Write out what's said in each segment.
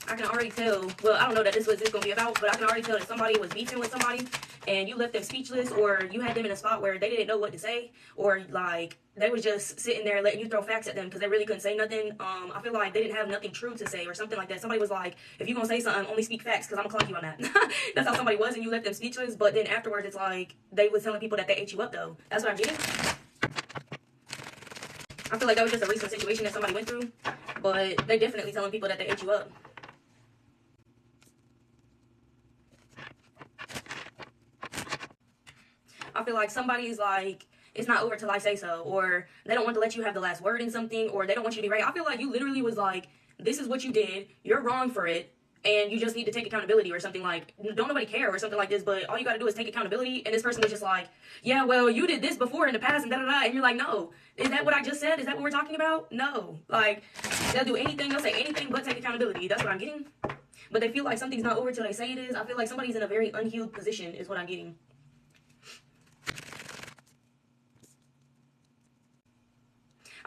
I can already tell, well, I don't know that this was going to be about, but I can already tell that somebody was beefing with somebody and you left them speechless, or you had them in a spot where they didn't know what to say, or like they was just sitting there letting you throw facts at them because they really couldn't say nothing. I feel like they didn't have nothing true to say or something like that. Somebody was like, if you're going to say something, only speak facts because I'm going to clock you on that. That's how somebody was, and you left them speechless, but then afterwards it's like they was telling people that they ate you up though. That's what I'm getting. I feel like that was just a recent situation that somebody went through, but they definitely telling people that they ate you up. I feel like somebody's like, it's not over till I say so, or they don't want to let you have the last word in something, or they don't want you to be right. I feel like you literally was like, this is what you did, you're wrong for it, and you just need to take accountability or something, like, don't nobody care or something like this, but all you gotta do is take accountability. And this person was just like, yeah, well, you did this before in the past and da-da-da, and you're like, no, is that what I just said? Is that what we're talking about? No. Like, they'll do anything, they'll say anything but take accountability. That's what I'm getting. But they feel like something's not over till they say it is. I feel like somebody's in a very unhealed position is what I'm getting.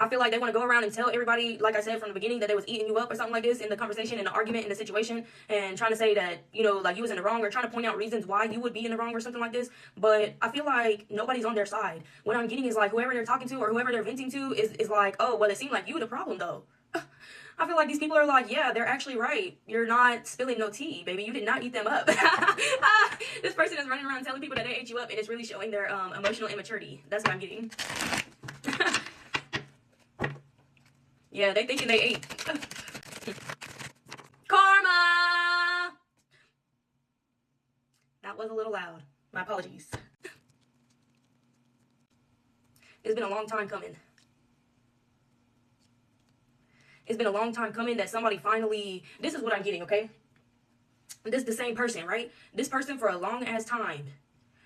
I feel like they want to go around and tell everybody, like I said from the beginning, that they was eating you up or something like this in the conversation, in the argument, in the situation, and trying to say that, you know, like you was in the wrong, or trying to point out reasons why you would be in the wrong or something like this. But I feel like nobody's on their side. What I'm getting is like whoever they're talking to or whoever they're venting to is like, oh, well, it seemed like you the problem though. I feel like these people are like, yeah, they're actually right. You're not spilling no tea, baby. You did not eat them up. This person is running around telling people that they ate you up, and it's really showing their emotional immaturity. That's what I'm getting. Yeah, they thinking they ate. Karma! That was a little loud. My apologies. It's been a long time coming. It's been a long time coming that somebody finally... This is what I'm getting, okay? This is the same person, right? This person for a long ass time.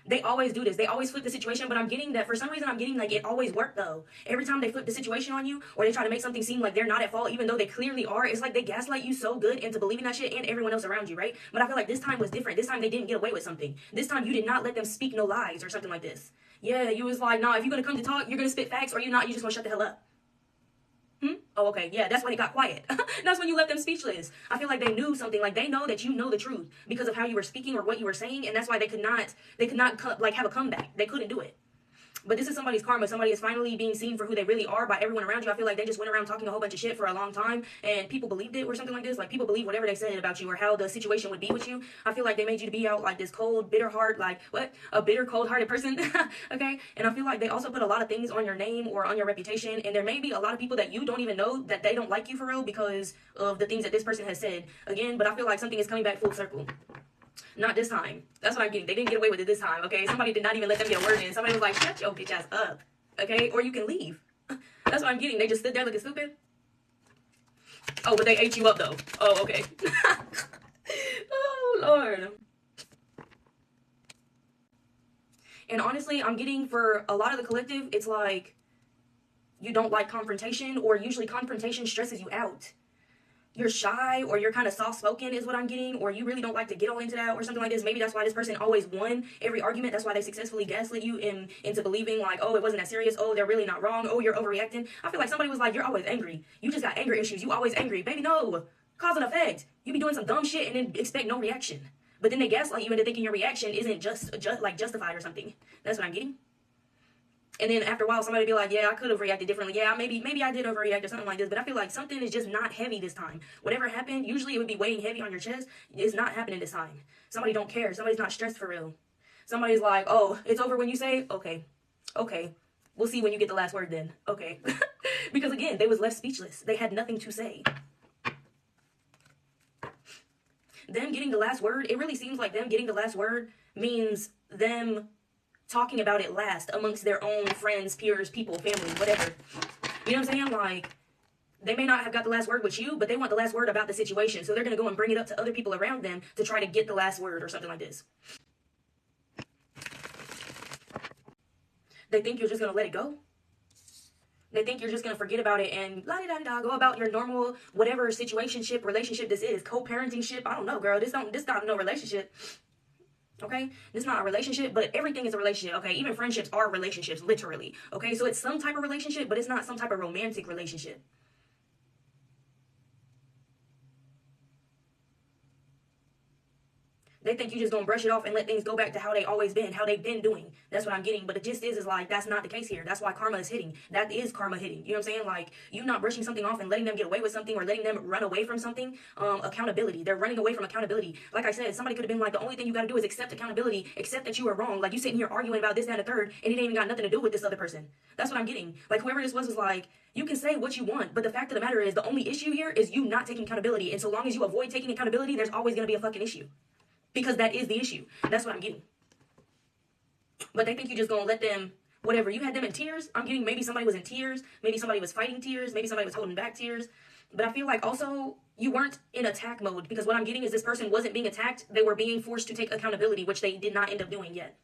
They always do this. They always flip the situation, but I'm getting that for some reason I'm getting like it always worked though. Every time they flip the situation on you, or they try to make something seem like they're not at fault even though they clearly are, it's like they gaslight you so good into believing that shit and everyone else around you, right? But I feel like this time was different. This time they didn't get away with something. This time you did not let them speak no lies or something like this. Yeah, you was like, nah, if you're gonna come to talk, you're gonna spit facts, or you're not, you just gonna shut the hell up. Oh, okay. Yeah, that's when it got quiet. That's when you left them speechless. I feel like they knew something. Like they know that you know the truth because of how you were speaking or what you were saying, and that's why they could not like have a comeback. They couldn't do it. But this is somebody's karma. Somebody is finally being seen for who they really are by everyone around you. I feel like they just went around talking a whole bunch of shit for a long time, and people believed it or something like this. Like, people believe whatever they said about you or how the situation would be with you. I feel like they made you to be out like this cold, bitter heart, like, what? A bitter, cold-hearted person, okay? And I feel like they also put a lot of things on your name or on your reputation, and there may be a lot of people that you don't even know that they don't like you for real because of the things that this person has said. Again, but I feel like something is coming back full circle. Not this time. That's what I'm getting. They didn't get away with it this time, okay? Somebody did not even let them get a word in. Somebody was like, shut your bitch ass up, okay? Or you can leave. That's what I'm getting. They just stood there looking stupid. Oh, but they ate you up, though. Oh, okay. Oh, Lord. And honestly, I'm getting for a lot of the collective, it's like you don't like confrontation, or usually confrontation stresses you out. You're shy, or you're kind of soft-spoken is what I'm getting, or you really don't like to get all into that or something like this. Maybe that's why this person always won every argument. That's why they successfully gaslit you into believing like, oh, it wasn't that serious. Oh, they're really not wrong. Oh, you're overreacting. I feel like somebody was like, you're always angry. You just got anger issues. You always angry. Baby, no. Cause and effect. You be doing some dumb shit and then expect no reaction. But then they gaslight you into thinking your reaction isn't just like justified or something. That's what I'm getting. And then after a while, somebody be like, yeah, I could have reacted differently. Yeah, maybe I did overreact or something like this. But I feel like something is just not heavy this time. Whatever happened, usually it would be weighing heavy on your chest. It's not happening this time. Somebody don't care. Somebody's not stressed for real. Somebody's like, oh, it's over when you say, okay. We'll see when you get the last word then. Okay. Because again, they was left speechless. They had nothing to say. Them getting the last word, it really seems like them getting the last word means them talking about it last amongst their own friends, peers, people, family, whatever. You know what I'm saying? Like, they may not have got the last word with you, but they want the last word about the situation. So they're going to go and bring it up to other people around them to try to get the last word or something like this. They think you're just going to let it go. They think you're just going to forget about it and la-di-da-di-da, go about your normal whatever situationship, relationship this is. Co-parenting ship. I don't know, girl. This not no relationship. Okay, this is not a relationship, but everything is a relationship. Okay, even friendships are relationships, literally. Okay, so it's some type of relationship, but it's not some type of romantic relationship. They think you just gonna brush it off and let things go back to how they always been, how they've been doing. That's what I'm getting. But the gist is like, that's not the case here. That's why karma is hitting. That is karma hitting. You know what I'm saying? Like, you not brushing something off and letting them get away with something or letting them run away from something. Accountability. They're running away from accountability. Like I said, somebody could have been like, the only thing you gotta do is accept accountability, accept that you were wrong. Like, you sitting here arguing about this, that, and the third, and it ain't even got nothing to do with this other person. That's what I'm getting. Like, whoever this was like, you can say what you want, but the fact of the matter is, the only issue here is you not taking accountability. And so long as you avoid taking accountability, there's always gonna be a fucking issue. Because that is the issue. That's what I'm getting. But they think you just gonna let them, whatever. You had them in tears. I'm getting maybe somebody was in tears. Maybe somebody was fighting tears. Maybe somebody was holding back tears. But I feel like also you weren't in attack mode. Because what I'm getting is this person wasn't being attacked. They were being forced to take accountability, which they did not end up doing yet.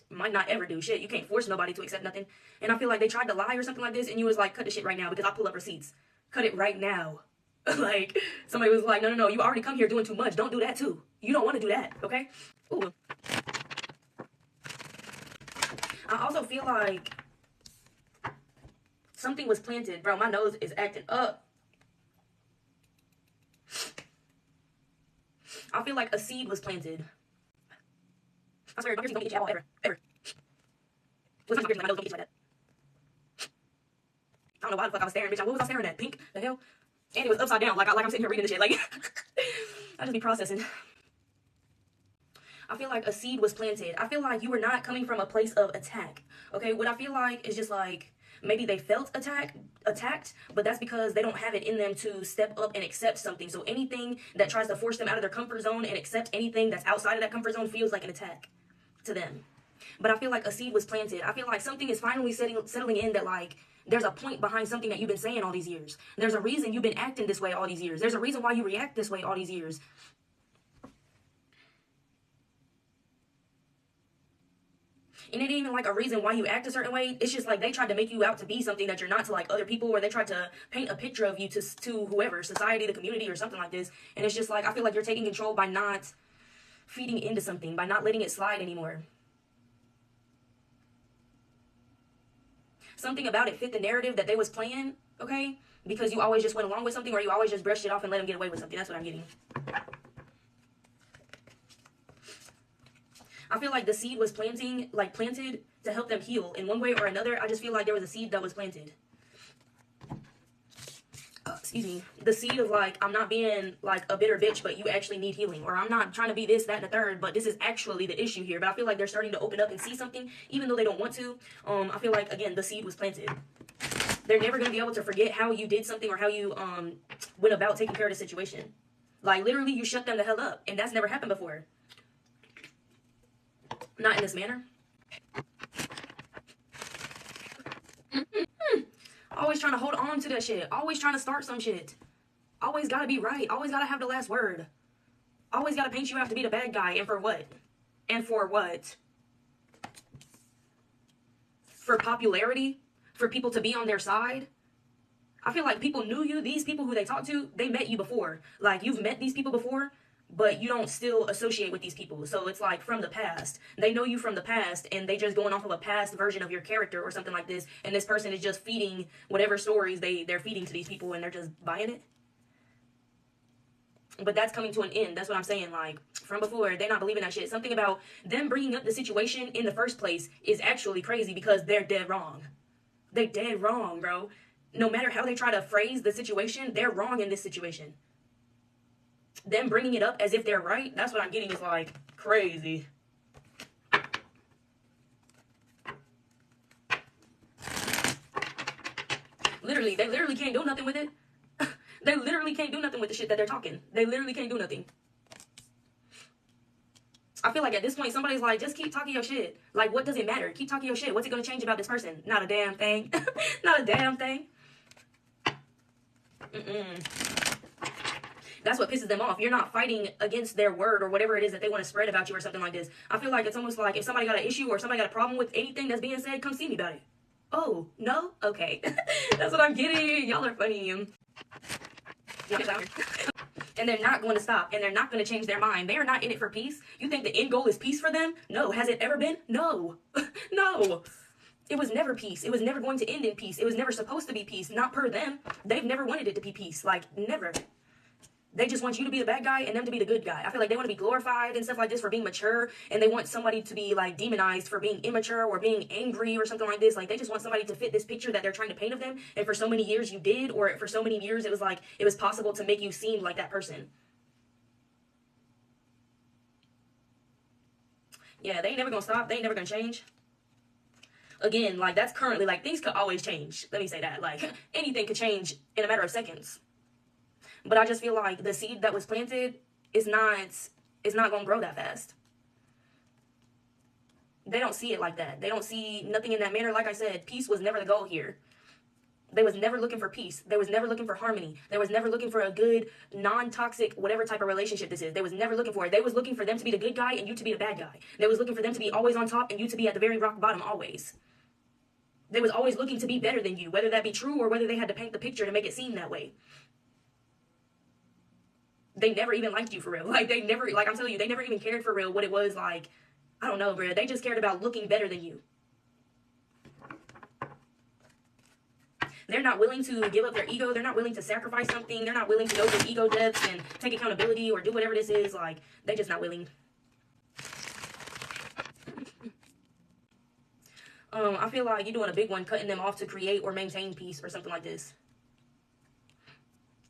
Might not ever do. Shit, you can't force nobody to accept nothing. And I feel like they tried to lie or something like this. And you was like, cut the shit right now because I'll pull up receipts. Cut it right now. Like, somebody was like, no, you already come here doing too much. Don't do that too. You don't want to do that, okay? Ooh. I also feel like something was planted. Bro, my nose is acting up. I feel like a seed was planted. I swear, my piercings don't get itchy at all, ever. What's my piercing? My nose don't get itchy like that. I don't know why the fuck I was staring, bitch. What was I staring at? Pink? The hell? And it was upside down, like I'm sitting here reading this shit. Like, I just be processing. I feel like a seed was planted. I feel like you were not coming from a place of attack. Okay, what I feel like is just like, maybe they felt attacked, but that's because they don't have it in them to step up and accept something. So anything that tries to force them out of their comfort zone and accept anything that's outside of that comfort zone feels like an attack to them. But I feel like a seed was planted. I feel like something is finally settling in that, like, there's a point behind something that you've been saying all these years. There's a reason you've been acting this way all these years. There's a reason why you react this way all these years. And it ain't even like a reason why you act a certain way. It's just like they tried to make you out to be something that you're not to like other people, or they tried to paint a picture of you to whoever, society, the community, or something like this. And it's just like, I feel like you're taking control by not feeding into something, by not letting it slide anymore. Something about it fit the narrative that they was playing, okay? Because you always just went along with something, or you always just brushed it off and let them get away with something. That's what I'm getting. I feel like the seed was planted to help them heal in one way or another. I just feel like there was a seed that was planted. Excuse me. The seed of like, I'm not being like a bitter bitch, but you actually need healing. Or I'm not trying to be this, that, and the third, but this is actually the issue here. But I feel like they're starting to open up and see something, even though they don't want to. I feel like, again, the seed was planted. They're never going to be able to forget how you did something or how you went about taking care of the situation. Like, literally, you shut them the hell up. And that's never happened before. Not in this manner. Always trying to hold on to that shit. Always trying to start some shit. Always gotta be right. Always gotta have the last word. Always gotta paint you out to be the bad guy. And for what? And for what? For popularity? For people to be on their side? I feel like people knew you. These people who they talked to, they met you before. Like, you've met these people before, but you don't still associate with these people. So it's like from the past. They know you from the past, and they just going off of a past version of your character or something like this. And this person is just feeding whatever stories they're feeding to these people, and they're just buying it. But that's coming to an end. That's what I'm saying. Like, from before, they're not believing that shit. Something about them bringing up the situation in the first place is actually crazy because they're dead wrong. They're dead wrong, bro. No matter how they try to phrase the situation, they're wrong in this situation. Them bringing it up as if they're right, that's what I'm getting is like crazy. Literally, they literally can't do nothing with it. They literally can't do nothing with the shit that they're talking. They literally can't do nothing. I feel like at this point, somebody's like, just keep talking your shit. Like, what does it matter? Keep talking your shit. What's it going to change about this person? Not a damn thing. Not a damn thing. That's what pisses them off. You're not fighting against their word or whatever it is that they want to spread about you or something like this. I feel like it's almost like if somebody got an issue or somebody got a problem with anything that's being said, come see me about it. Oh, no? Okay. That's what I'm getting. Y'all are funny. And they're not going to stop, and they're not going to change their mind. They are not in it for peace. You think the end goal is peace for them? No. Has it ever been? No. No. It was never peace. It was never going to end in peace. It was never supposed to be peace. Not per them. They've never wanted it to be peace. Like, never. They just want you to be the bad guy and them to be the good guy. I feel like they want to be glorified and stuff like this for being mature, and they want somebody to be like demonized for being immature or being angry or something like this. Like they just want somebody to fit this picture that they're trying to paint of them, and for so many years you did, or for so many years it was like it was possible to make you seem like that person. Yeah, they ain't never gonna stop. They ain't never gonna change. Again, like that's currently, like things could always change. Let me say that. Like anything could change in a matter of seconds. But I just feel like the seed that was planted is not gonna grow that fast. They don't see it like that. They don't see nothing in that manner. Like I said, peace was never the goal here. They was never looking for peace. They was never looking for harmony. They was never looking for a good, non-toxic, whatever type of relationship this is. They was never looking for it. They was looking for them to be the good guy and you to be the bad guy. They was looking for them to be always on top and you to be at the very rock bottom always. They was always looking to be better than you, whether that be true or whether they had to paint the picture to make it seem that way. They never even liked you for real. Like they never, like I'm telling you, they never even cared for real what it was like. I don't know, bro. They just cared about looking better than you. They're not willing to give up their ego. They're not willing to sacrifice something. They're not willing to go to ego depths and take accountability or do whatever this is. Like, they're just not willing. I feel like you're doing a big one, cutting them off to create or maintain peace or something like this.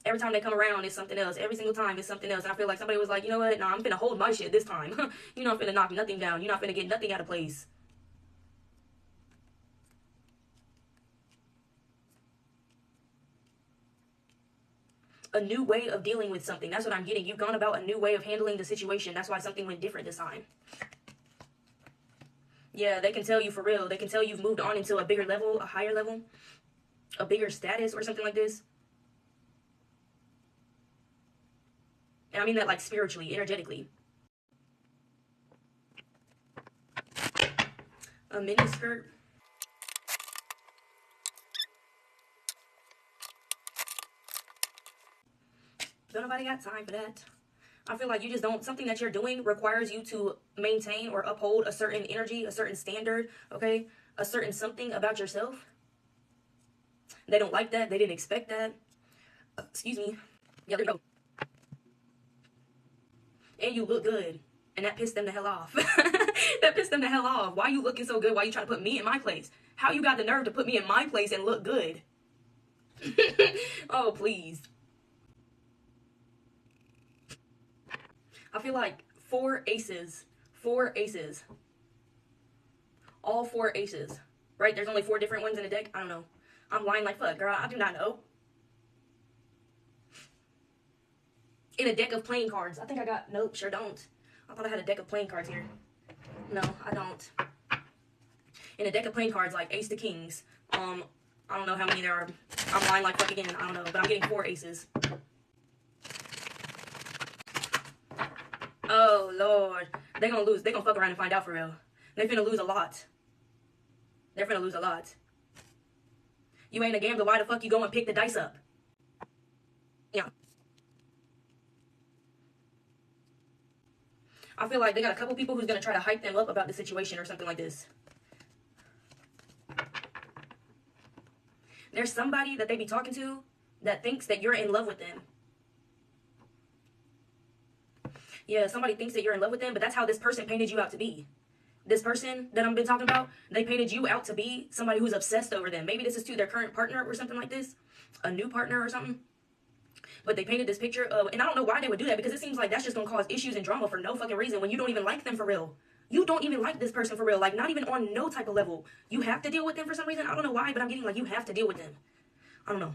Every time they come around, it's something else. Every single time, it's something else. And I feel like somebody was like, you know what? Nah, I'm finna hold my shit this time. You're not finna knock nothing down. You're not finna get nothing out of place. A new way of dealing with something. That's what I'm getting. You've gone about a new way of handling the situation. That's why something went different this time. Yeah, they can tell you for real. They can tell you've moved on into a bigger level, a higher level, a bigger status or something like this. And I mean that like spiritually, energetically. A mini skirt. Don't nobody got time for that. I feel like you just don't, something that you're doing requires you to maintain or uphold a certain energy, a certain standard, okay? A certain something about yourself. They don't like that. They didn't expect that. Excuse me. Yeah, there you go. And you look good. And that pissed them the hell off. That pissed them the hell off. Why you looking so good? Why you trying to put me in my place? How you got the nerve to put me in my place and look good? Oh, please. I feel like 4 aces. 4 aces. All 4 aces. Right? There's only 4 different ones in a deck. I don't know. I'm lying like fuck, girl. I do not know. In a deck of playing cards. I think I got... Nope, sure don't. I thought I had a deck of playing cards here. No, I don't. In a deck of playing cards like Ace to Kings. I don't know how many there are. I'm lying like fuck again. I don't know. But I'm getting 4 aces. Oh, Lord. They gonna lose. They gonna fuck around and find out for real. They finna lose a lot. They're finna lose a lot. You ain't a gambler. Why the fuck you go and pick the dice up? Yeah. I feel like they got a couple people who's gonna try to hype them up about the situation or something like this. There's somebody that they be talking to that thinks that you're in love with them. Yeah, somebody thinks that you're in love with them, but that's how this person painted you out to be. This person that I've been talking about, they painted you out to be somebody who's obsessed over them. Maybe this is to their current partner or something like this. A new partner or something. But they painted this picture of, and I don't know why they would do that, because it seems like that's just going to cause issues and drama for no fucking reason when you don't even like them for real. You don't even like this person for real. Like, not even on no type of level. You have to deal with them for some reason. I don't know why, but I'm getting like you have to deal with them. I don't know.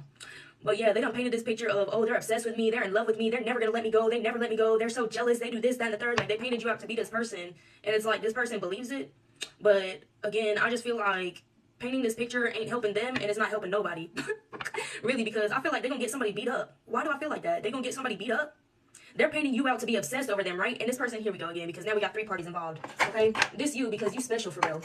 But yeah, they done painted this picture of, oh, they're obsessed with me. They're in love with me. They're never going to let me go. They never let me go. They're so jealous. They do this, that, and the third. Like, they painted you out to be this person. And it's like, this person believes it. But again, I just feel like painting this picture ain't helping them, and it's not helping nobody. Really, because I feel like they're going to get somebody beat up. Why do I feel like that? They're going to get somebody beat up? They're painting you out to be obsessed over them, right? And this person, here we go again, because now we got 3 parties involved. Okay? This you, because you special for real.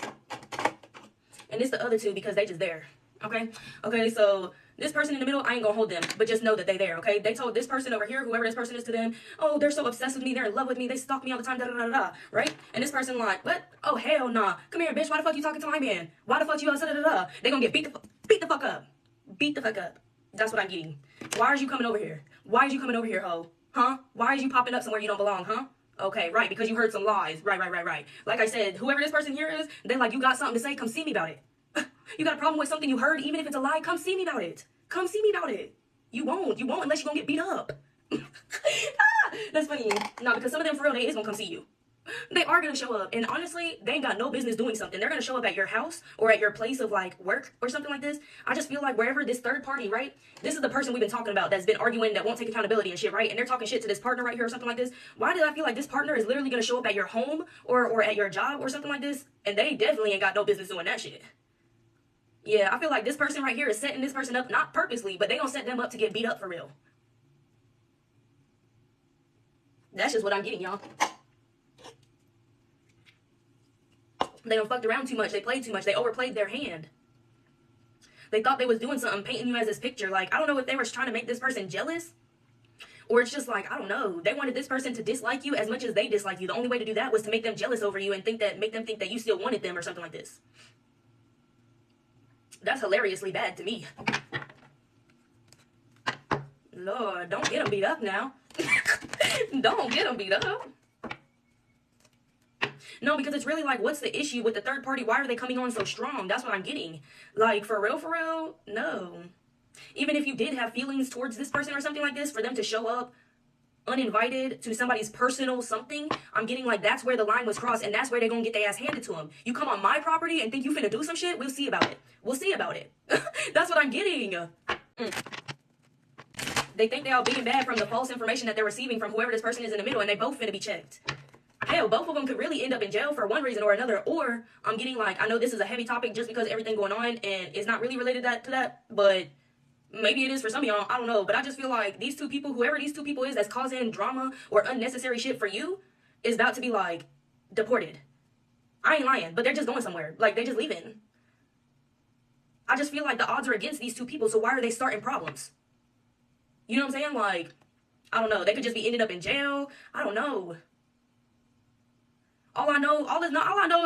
And this the other 2, because they just there. Okay? Okay, so this person in the middle, I ain't gonna hold them, but just know that they there, okay? They told this person over here, whoever this person is to them, oh, they're so obsessed with me, they're in love with me, they stalk me all the time, da-da-da-da-da, right? And this person like, what? Oh, hell nah. Come here, bitch, why the fuck you talking to my man? Why the fuck you all da-da-da-da? They gonna get beat the fuck up. Beat the fuck up. That's what I'm getting. Why are you coming over here? Why are you coming over here, ho? Huh? Why is you popping up somewhere you don't belong, huh? Okay, right, because you heard some lies. Right. Like I said, whoever this person here is, they like, you got something to say, come see me about it. You got a problem with something you heard, even if it's a lie, come see me about it. Come see me about it. You won't unless you're gonna get beat up. That's funny. No, because some of them for real, they is gonna come see you. They are gonna show up, and honestly, they ain't got no business doing something. They're gonna show up at your house or at your place of like work or something like this. I just feel like wherever this third party, right? This is the person we've been talking about that's been arguing, that won't take accountability and shit, right? And they're talking shit to this partner right here or something like this. Why did I feel like this partner is literally gonna show up at your home or at your job or something like this? And they definitely ain't got no business doing that shit. Yeah, I feel like this person right here is setting this person up, not purposely, but they gonna set them up to get beat up for real. That's just what I'm getting, y'all. They done fucked around too much. They played too much. They overplayed their hand. They thought they was doing something, painting you as this picture. Like, I don't know if they were trying to make this person jealous, or it's just like, I don't know. They wanted this person to dislike you as much as they dislike you. The only way to do that was to make them jealous over you and make them think that you still wanted them or something like this. That's hilariously bad to me. Lord, don't get them beat up now. Don't get them beat up. No, because it's really like, what's the issue with the third party? Why are they coming on so strong? That's what I'm getting. Like, for real, no. Even if you did have feelings towards this person or something like this, for them to show up uninvited to somebody's personal something, I'm getting like that's where the line was crossed, and that's where they're gonna get their ass handed to them. You come on my property and think you finna do some shit, we'll see about it. We'll see about it. That's what I'm getting. They think they're all big and bad from the false information that they're receiving from whoever this person is in the middle, and they both finna be checked. Hell, both of them could really end up in jail for one reason or another. Or I'm getting like, I know this is a heavy topic just because everything going on, and it's not really related to that, but maybe it is for some of y'all. I don't know. But I just feel like these two people, whoever these two people is that's causing drama or unnecessary shit for you, is about to be like deported. I ain't lying, but they're just going somewhere. Like, they're just leaving. I just feel like the odds are against these two people, so why are they starting problems? You know what I'm saying? Like, I don't know. They could just be ended up in jail. I don't know. All I know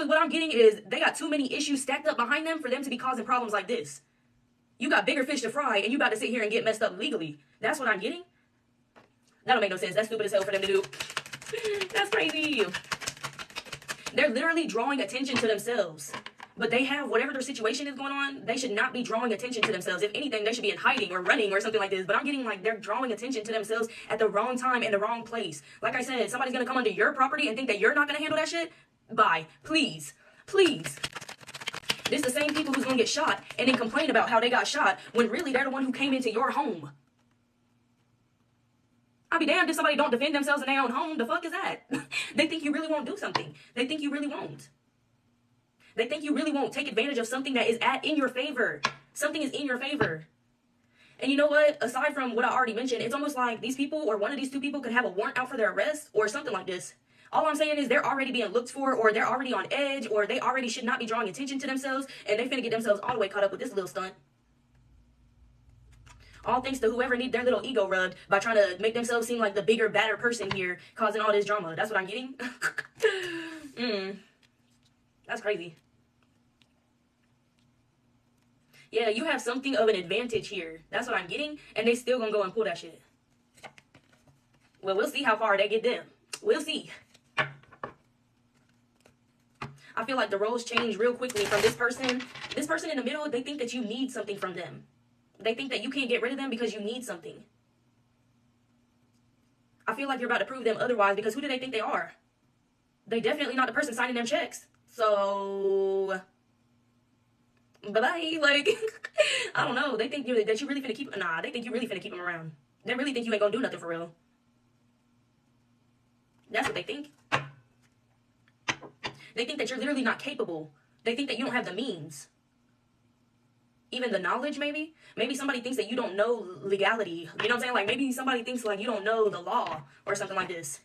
is what I'm getting is they got too many issues stacked up behind them for them to be causing problems like this. You got bigger fish to fry, and you about to sit here and get messed up legally. That's what I'm getting. That don't make no sense. That's stupid as hell for them to do. That's crazy. They're literally drawing attention to themselves. But they have whatever their situation is going on, they should not be drawing attention to themselves. If anything, they should be in hiding or running or something like this. But I'm getting like they're drawing attention to themselves at the wrong time and the wrong place. Like I said, somebody's going to come onto your property and think that you're not going to handle that shit. Bye. Please. Please. This is the same people who's going to get shot and then complain about how they got shot when really they're the one who came into your home. I'll be damned if somebody don't defend themselves in their own home. The fuck is that? They think you really won't do something. They think you really won't. They think you really won't take advantage of something that is in your favor. Something is in your favor. And you know what? Aside from what I already mentioned, it's almost like these people or one of these two people could have a warrant out for their arrest or something like this. All I'm saying is they're already being looked for, or they're already on edge, or they already should not be drawing attention to themselves, and they finna get themselves all the way caught up with this little stunt. All thanks to whoever need their little ego rubbed by trying to make themselves seem like the bigger, badder person here, causing all this drama. That's what I'm getting. That's crazy. Yeah, you have something of an advantage here. That's what I'm getting, and they still gonna go and pull that shit. Well, we'll see how far they get them. We'll see. I feel like the roles change real quickly from this person. This person in the middle, they think that you need something from them. They think that you can't get rid of them because you need something. I feel like you're about to prove them otherwise, because who do they think they are? They definitely not the person signing them checks. So, bye-bye. Like, I don't know. They think that you really finna keep... Nah, they think you really finna keep them around. They really think you ain't gonna do nothing for real. That's what they think. They think that you're literally not capable. They think that you don't have the means. Even the knowledge, maybe. Maybe somebody thinks that you don't know legality. You know what I'm saying? Like, maybe somebody thinks, like, you don't know the law or something like this.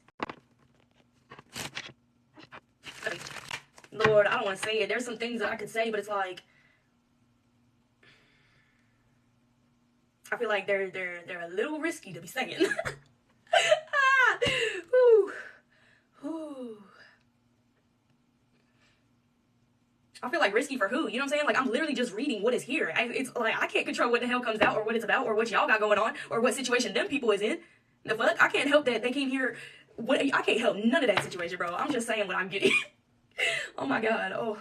Like, Lord, I don't want to say it. There's some things that I could say, but it's like... I feel like they're a little risky to be saying. Whew. Whew. I feel like risky for who? You know what I'm saying? Like, I'm literally just reading what is here. It's like, I can't control what the hell comes out or what it's about or what y'all got going on or what situation them people is in. The fuck? I can't help that they came here. What? I can't help none of that situation, bro. I'm just saying what I'm getting. Oh my god. Oh.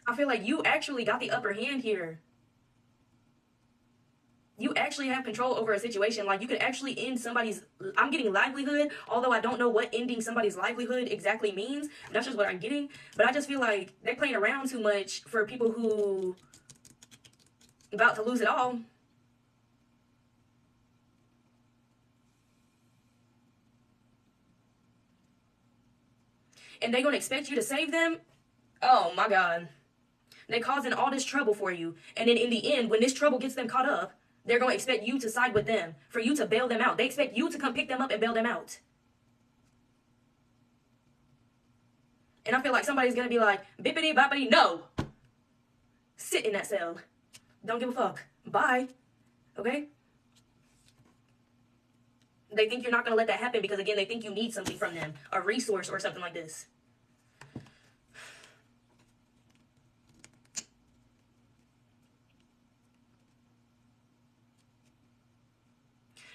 I feel like you actually got the upper hand here. You actually have control over a situation. Like, you could actually end somebody's, I'm getting livelihood, although I don't know what ending somebody's livelihood exactly means. That's just what I'm getting. But I just feel like they're playing around too much for people who about to lose it all. And they're going to expect you to save them? Oh my god. They're causing all this trouble for you. And then in the end, when this trouble gets them caught up, they're going to expect you to side with them, for you to bail them out. They expect you to come pick them up and bail them out. And I feel like somebody's going to be like, bippity boppity, no. Sit in that cell. Don't give a fuck. Bye. Okay? They think you're not going to let that happen because, again, they think you need something from them. A resource or something like this.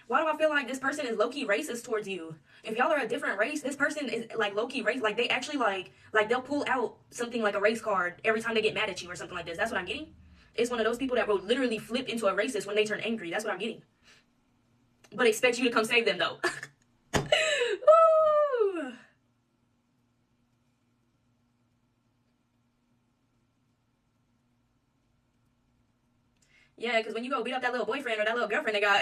Why do I feel like this person is low-key racist towards you? If y'all are a different race, this person is like low-key racist. Like, they actually like they'll pull out something like a race card every time they get mad at you or something like this. That's what I'm getting. It's one of those people that will literally flip into a racist when they turn angry. That's what I'm getting. But expect you to come save them, though. Woo! Yeah, because when you go beat up that little boyfriend or that little girlfriend they got,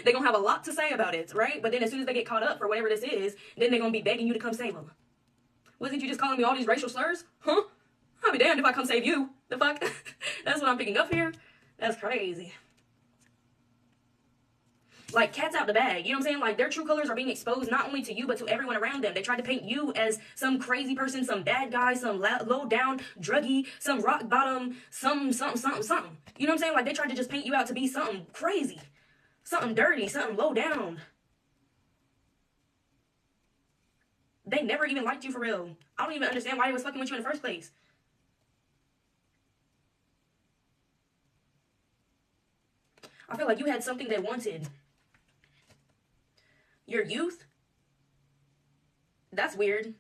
they're going to have a lot to say about it, right? But then as soon as they get caught up for whatever this is, then they're going to be begging you to come save them. Wasn't you just calling me all these racial slurs? Huh? I'll be damned if I come save you. The fuck? That's what I'm picking up here? That's crazy. Like, cat's out the bag. You know what I'm saying? Like, their true colors are being exposed not only to you, but to everyone around them. They tried to paint you as some crazy person, some bad guy, some low down druggie, some rock bottom, something. You know what I'm saying? Like, they tried to just paint you out to be something crazy, something dirty, something low down. They never even liked you for real. I don't even understand why they was fucking with you in the first place. I feel like you had something they wanted. Your youth? That's weird.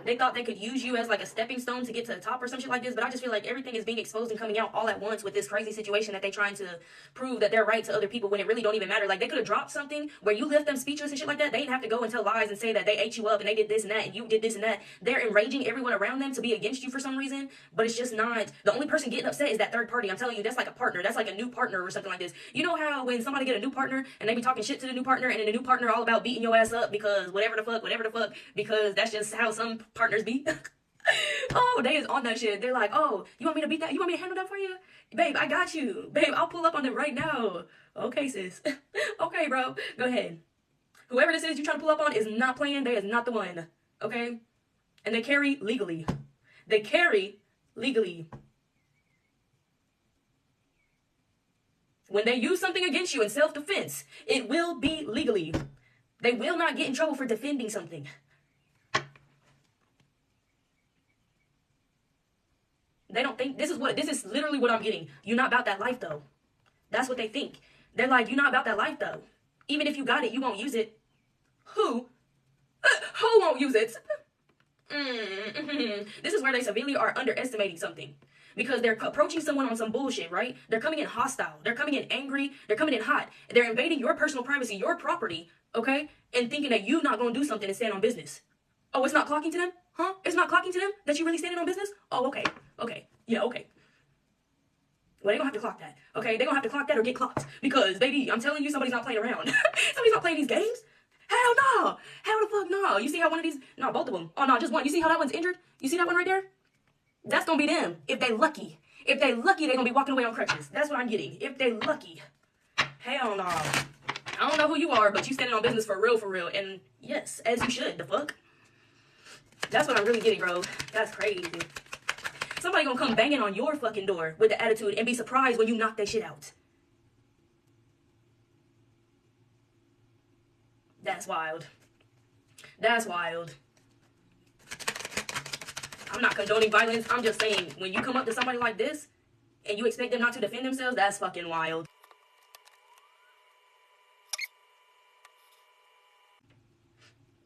They thought they could use you as like a stepping stone to get to the top or some shit like this, but I just feel like everything is being exposed and coming out all at once with this crazy situation that they're trying to prove that they're right to other people when it really don't even matter. Like, they could have dropped something where you left them speechless and shit like that. They didn't have to go and tell lies and say that they ate you up and they did this and that and you did this and that. They're enraging everyone around them to be against you for some reason, but it's just not. The only person getting upset is that third party. I'm telling you, that's like a partner. That's like a new partner or something like this. You know how when somebody get a new partner and they be talking shit to the new partner and then the new partner all about beating your ass up because whatever the fuck, because that's just how some partners be. Oh, they is on that shit. They're like, oh, you want me to beat that? You want me to handle that for you? Babe, I got you. Babe, I'll pull up on them right now. Okay, sis. Okay, bro. Go ahead. Whoever this is you trying to pull up on is not playing. They is not the one. Okay? And they carry legally. They carry legally. When they use something against you in self-defense, it will be legally. They will not get in trouble for defending something. They don't think, this is literally what I'm getting. You're not about that life, though. That's what they think. They're like, you're not about that life, though. Even if you got it, you won't use it. Who? Who won't use it? This is where they severely are underestimating something. Because they're approaching someone on some bullshit, right? They're coming in hostile. They're coming in angry. They're coming in hot. They're invading your personal privacy, your property, okay? And thinking that you're not going to do something and stand on business. Oh, it's not clocking to them? Huh? It's not clocking to them that you really standing on business? Oh, okay. Okay. Yeah, okay. Well, they're going to have to clock that. Okay? They're going to have to clock that or get clocked. Because, baby, I'm telling you, somebody's not playing around. Somebody's not playing these games. Hell no. Hell the fuck no. You see how one of these... No, both of them. Oh, no, just one. You see how that one's injured? You see that one right there? That's going to be them. If they lucky. If they lucky, they're going to be walking away on crutches. That's what I'm getting. If they lucky. Hell no. I don't know who you are, but you standing on business for real. And yes, as you should. The fuck? That's what I'm really getting, bro. That's crazy. Somebody gonna come banging on your fucking door with the attitude and be surprised when you knock that shit out. That's wild. That's wild. I'm not condoning violence. I'm just saying, when you come up to somebody like this, and you expect them not to defend themselves, that's fucking wild.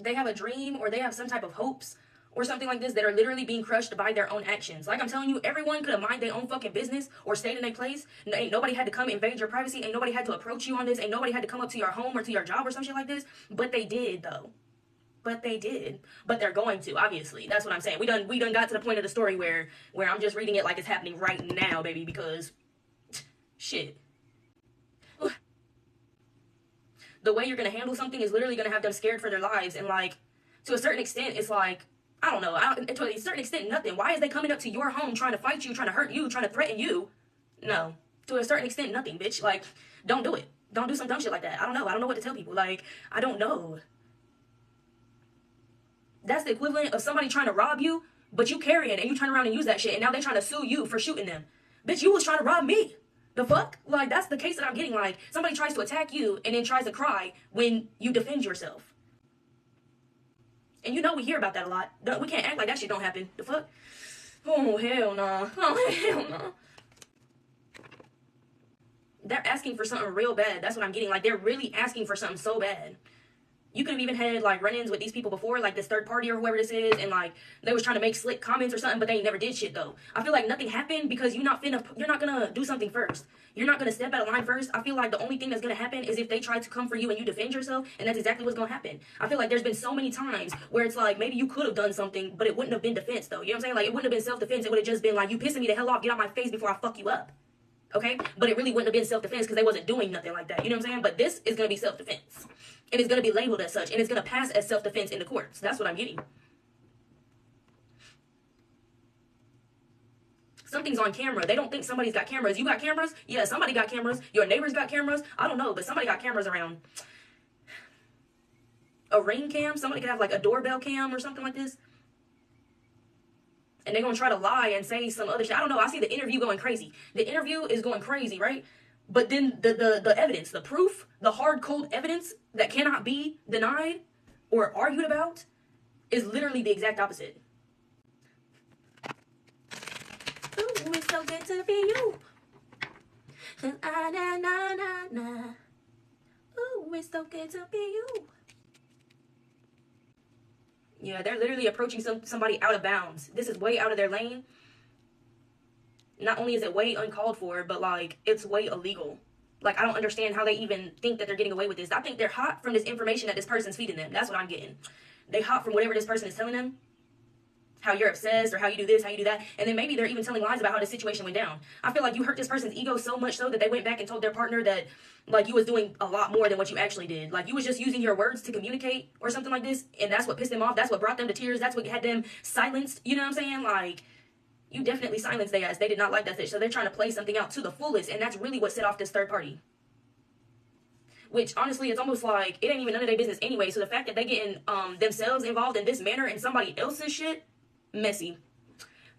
They have a dream or they have some type of hopes or something like this that are literally being crushed by their own actions. Like I'm telling you, everyone could have mind their own fucking business or stayed in their place. Ain't nobody had to come invade your privacy. Ain't nobody had to approach you on this. Ain't nobody had to come up to your home or to your job or some shit like this. But they did, though. But they did. But they're going to, obviously. That's what I'm saying. We done got to the point of the story where I'm just reading it like it's happening right now, baby, because shit. The way you're gonna handle something is literally gonna have them scared for their lives, and like to a certain extent, it's like I don't know. To a certain extent, nothing. Why is they coming up to your home trying to fight you, trying to hurt you, trying to threaten you? No. To a certain extent, nothing, bitch. Like, don't do it. Don't do some dumb shit like that. I don't know. I don't know what to tell people. Like, I don't know. That's the equivalent of somebody trying to rob you, but you carry it and you turn around and use that shit, and now they're trying to sue you for shooting them. Bitch, you was trying to rob me. The fuck? Like, that's the case that I'm getting. Like, somebody tries to attack you and then tries to cry when you defend yourself. And you know we hear about that a lot. We can't act like that shit don't happen. The fuck? Oh, hell nah. Oh, hell nah. They're asking for something real bad. That's what I'm getting. Like, they're really asking for something so bad. You could have even had, like, run-ins with these people before, like this third party or whoever this is, and, like, they was trying to make slick comments or something, but they never did shit, though. I feel like nothing happened because you're not gonna do something first. You're not gonna step out of line first. I feel like the only thing that's gonna happen is if they try to come for you and you defend yourself, and that's exactly what's gonna happen. I feel like there's been so many times where it's like, maybe you could have done something, but it wouldn't have been defense, though. You know what I'm saying? Like, it wouldn't have been self-defense. It would have just been like, you pissing me the hell off, get out my face before I fuck you up. Okay? But it really wouldn't have been self-defense because they wasn't doing nothing like that. You know what I'm saying? But this is gonna be self-defense. And it's going to be labeled as such. And it's going to pass as self-defense in the courts. That's what I'm getting. Something's on camera. They don't think somebody's got cameras. You got cameras? Yeah, somebody got cameras. Your neighbors got cameras. I don't know, but somebody got cameras around. A ring cam? Somebody could have like a doorbell cam or something like this. And they're going to try to lie and say some other shit. I don't know. I see the interview going crazy. The interview is going crazy, right? But then the evidence, the proof, the hard, cold evidence that cannot be denied or argued about is literally the exact opposite. Ooh, it's so good to be you. Na, na, na, na. Ooh, it's so good to be you. Yeah, they're literally approaching somebody out of bounds. This is way out of their lane. Not only is it way uncalled for, but, like, it's way illegal. Like, I don't understand how they even think that they're getting away with this. I think they're hot from this information that this person's feeding them. That's what I'm getting. They hot from whatever this person is telling them. How you're obsessed, or how you do this, how you do that. And then maybe they're even telling lies about how the situation went down. I feel like you hurt this person's ego so much so that they went back and told their partner that, like, you was doing a lot more than what you actually did. Like, you was just using your words to communicate or something like this. And that's what pissed them off. That's what brought them to tears. That's what had them silenced. You know what I'm saying? Like, you definitely silenced their ass. They did not like that shit. So they're trying to play something out to the fullest. And that's really what set off this third party. Which, honestly, it's almost like it ain't even none of their business anyway. So the fact that they getting themselves involved in this manner in somebody else's shit, messy.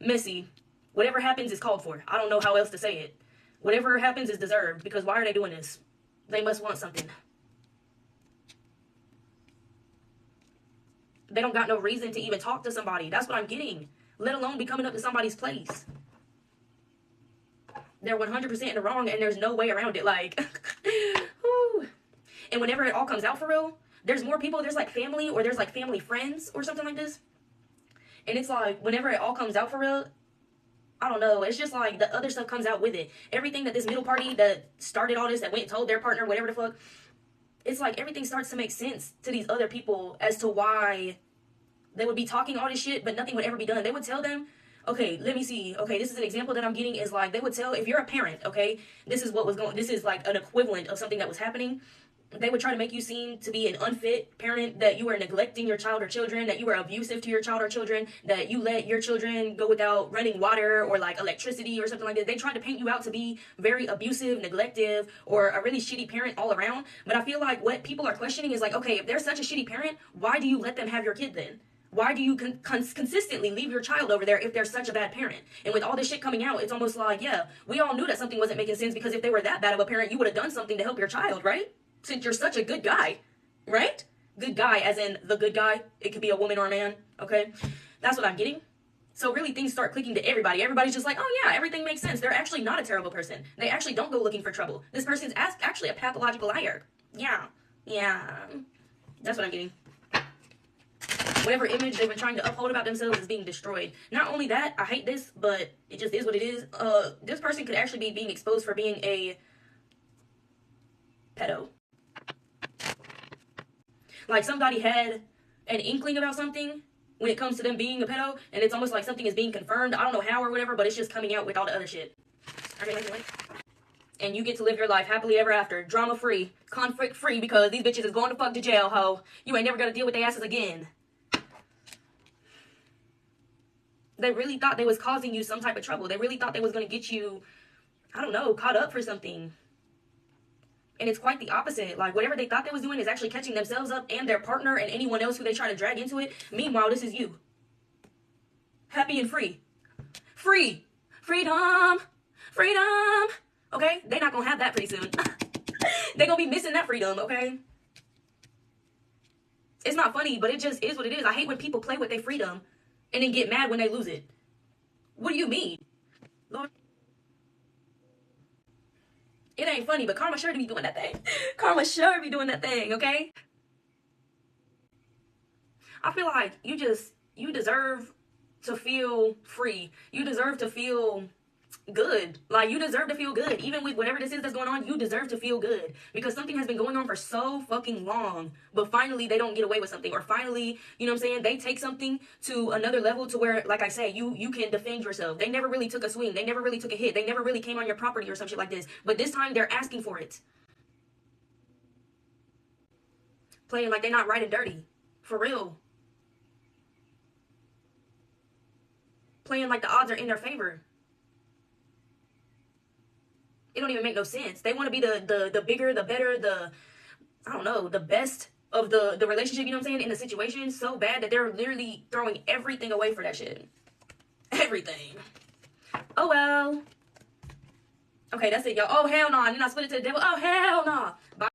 Messy. Whatever happens is called for. I don't know how else to say it. Whatever happens is deserved. Because why are they doing this? They must want something. They don't got no reason to even talk to somebody. That's what I'm getting. Let alone be coming up to somebody's place. They're 100% in the wrong, and there's no way around it. Like, whew. And whenever it all comes out for real, there's more people. There's like family, or there's like family friends, or something like this. And it's like, whenever it all comes out for real, I don't know. It's just like the other stuff comes out with it. Everything that this middle party that started all this, that went and told their partner, whatever the fuck, it's like everything starts to make sense to these other people as to why they would be talking all this shit, but nothing would ever be done. They would tell them, okay, let me see. Okay, this is an example that I'm getting is like, they would tell, if you're a parent, okay, this is what was going, this is like an equivalent of something that was happening. They would try to make you seem to be an unfit parent, that you were neglecting your child or children, that you were abusive to your child or children, that you let your children go without running water or like electricity or something like that. They tried to paint you out to be very abusive, neglective, or a really shitty parent all around. But I feel like what people are questioning is like, okay, if they're such a shitty parent, why do you let them have your kid then? Why do you consistently leave your child over there if they're such a bad parent? And with all this shit coming out, it's almost like, yeah, we all knew that something wasn't making sense, because if they were that bad of a parent, you would have done something to help your child, right? Since you're such a good guy, right? Good guy as in the good guy. It could be a woman or a man, okay? That's what I'm getting. So really things start clicking to everybody. Everybody's just like, oh yeah, everything makes sense. They're actually not a terrible person. They actually don't go looking for trouble. This person's actually a pathological liar. Yeah. Yeah. That's what I'm getting. Whatever image they've been trying to uphold about themselves is being destroyed. Not only that, I hate this, but it just is what it is. This person could actually be being exposed for being a pedo. Like somebody had an inkling about something when it comes to them being a pedo, and it's almost like something is being confirmed. I don't know how or whatever, but it's just coming out with all the other shit. And you get to live your life happily ever after, drama-free, conflict-free, because these bitches is going to fuck to jail, ho. You ain't never gonna deal with their asses again. They really thought they was causing you some type of trouble. They really thought they was gonna get you, I don't know, caught up for something. And it's quite the opposite. Like, whatever they thought they was doing is actually catching themselves up and their partner and anyone else who they try to drag into it. Meanwhile, this is you. Happy and free. Free. Freedom. Freedom. Okay? They're not gonna have that pretty soon. They're gonna be missing that freedom, okay? It's not funny, but it just is what it is. I hate when people play with their freedom and then get mad when they lose it. What do you mean? Lord. It ain't funny, but karma sure to be doing that thing. Karma sure be doing that thing, okay? I feel like you deserve to feel free. You deserve to feel good. Like, you deserve to feel good. Even with whatever this is that's going on, you deserve to feel good. Because something has been going on for so fucking long. But finally, they don't get away with something. Or finally, you know what I'm saying? They take something to another level to where, like I say, you can defend yourself. They never really took a swing. They never really took a hit. They never really came on your property or some shit like this. But this time, they're asking for it. Playing like they're not right and dirty. For real. Playing like the odds are in their favor. It don't even make no sense. They want to be the bigger, the better, I don't know, the best of the relationship, you know what I'm saying, in the situation so bad that they're literally throwing everything away for that shit. Everything. Oh, well. Okay, that's it, y'all. Oh, hell no. Nah. You're not split it to the devil. Oh, hell no. Nah. Bye.